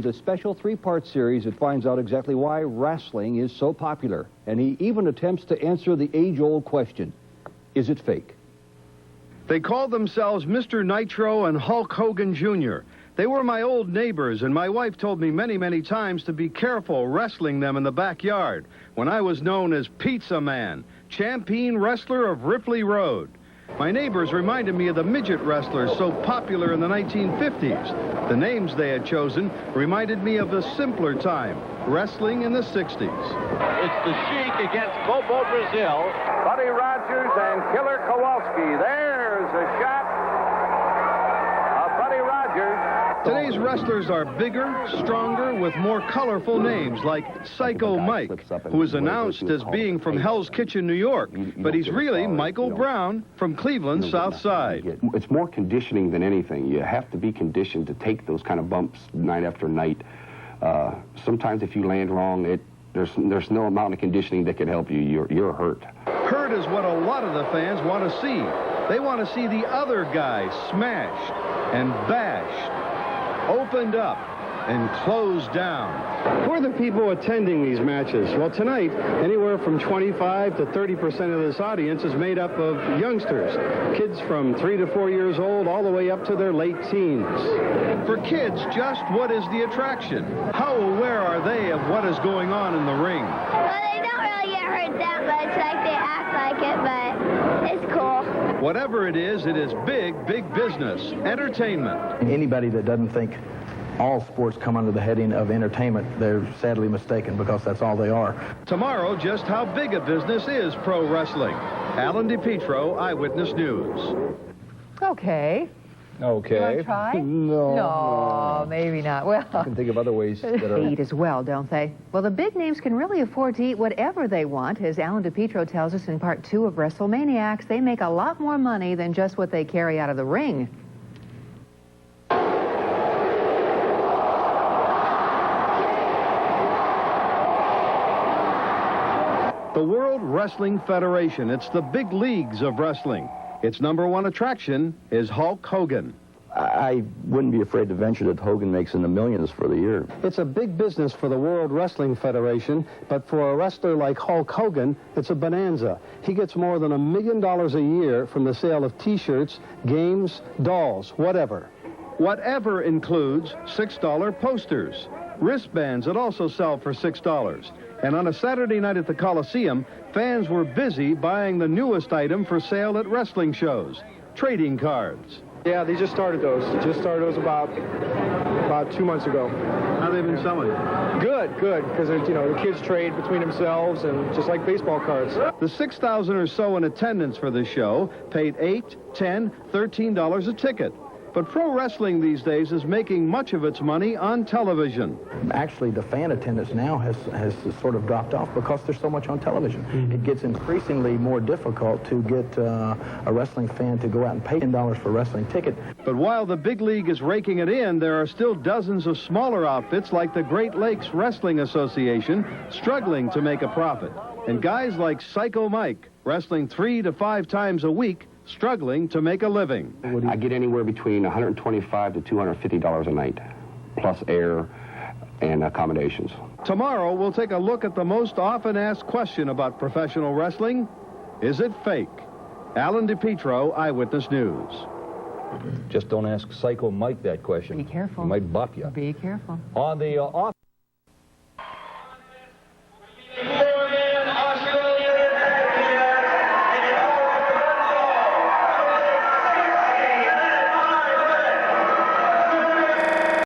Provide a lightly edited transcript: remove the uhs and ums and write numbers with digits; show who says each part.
Speaker 1: It's a special three-part series that finds out exactly why wrestling is so popular. And he even attempts to answer the age-old question, is it fake?
Speaker 2: They called themselves Mr. Nitro and Hulk Hogan Jr. They were my old neighbors, and my wife told me many, many times to be careful wrestling them in the backyard when I was known as Pizza Man, champion wrestler of Ripley Road. My neighbors reminded me of the midget wrestlers so popular in the 1950s. The names they had chosen reminded me of the simpler time, wrestling in the 60s.
Speaker 3: It's the Sheik against Bobo Brazil. Buddy Rogers and Killer Kowalski. There's a shot of Buddy Rogers.
Speaker 2: Today's wrestlers are bigger, stronger, with more colorful names like Psycho Mike, who is announced as being from Hell's Kitchen, New York, but he's really Michael Brown from Cleveland, South Side.
Speaker 4: It's more conditioning than anything. You have to be conditioned to take those kind of bumps night after night. Sometimes if you land wrong, there's no amount of conditioning that can help you. You're hurt.
Speaker 2: Hurt is what a lot of the fans want to see. They want to see the other guy smashed and bashed, opened up and closed down. Who are the people attending these matches? Well, tonight, anywhere from 25 to 30% of this audience is made up of youngsters, kids from 3 to 4 years old all the way up to their late teens. For kids, just what is the attraction? How aware are they of what is going on in the ring?
Speaker 5: Well, they don't really get hurt that much, like they act like it, but it's cool.
Speaker 2: Whatever it is big, big business, entertainment.
Speaker 6: Anybody that doesn't think all sports come under the heading of entertainment, they're sadly mistaken, because that's all they are.
Speaker 2: Tomorrow, just how big a business is pro wrestling. Alan DePietro, Eyewitness News.
Speaker 7: Okay.
Speaker 1: Okay.
Speaker 7: You want to try? No, maybe not. Well,
Speaker 1: I can think of other ways that are...
Speaker 7: They eat as well, don't they? Well, the big names can really afford to eat whatever they want. As Alan DePietro tells us in part 2 of Wrestle Maniacs, they make a lot more money than just what they carry out of the ring.
Speaker 2: The World Wrestling Federation. It's the big leagues of wrestling. Its #1 attraction is Hulk Hogan.
Speaker 4: I wouldn't be afraid to venture that Hogan makes in the millions for the year.
Speaker 2: It's a big business for the World Wrestling Federation, but for a wrestler like Hulk Hogan, it's a bonanza. He gets more than $1 million a year from the sale of T-shirts, games, dolls, whatever. Whatever includes $6 posters, wristbands that also sell for $6. And on a Saturday night at the Coliseum, fans were busy buying the newest item for sale at wrestling shows, trading cards.
Speaker 8: Yeah, they just started those. About 2 months ago.
Speaker 2: How have they been selling?
Speaker 8: Good, because the kids trade between themselves and just like baseball cards.
Speaker 2: The 6,000 or so in attendance for the show paid $8, $10, $13 a ticket. But pro wrestling these days is making much of its money on television.
Speaker 6: Actually, the fan attendance now has sort of dropped off because there's so much on television. It gets increasingly more difficult to get a wrestling fan to go out and pay $10 for a wrestling ticket.
Speaker 2: But while the big league is raking it in, there are still dozens of smaller outfits like the Great Lakes Wrestling Association struggling to make a profit. And guys like Psycho Mike, wrestling 3 to 5 times a week, struggling to make a living.
Speaker 4: I get anywhere between $125 to $250 a night, plus air and accommodations.
Speaker 2: Tomorrow, we'll take a look at the most often asked question about professional wrestling. Is it fake? Alan DePietro, Eyewitness News.
Speaker 1: Just don't ask Psycho Mike that question.
Speaker 7: Be careful.
Speaker 1: He might bop you.
Speaker 7: Be careful.
Speaker 1: On the off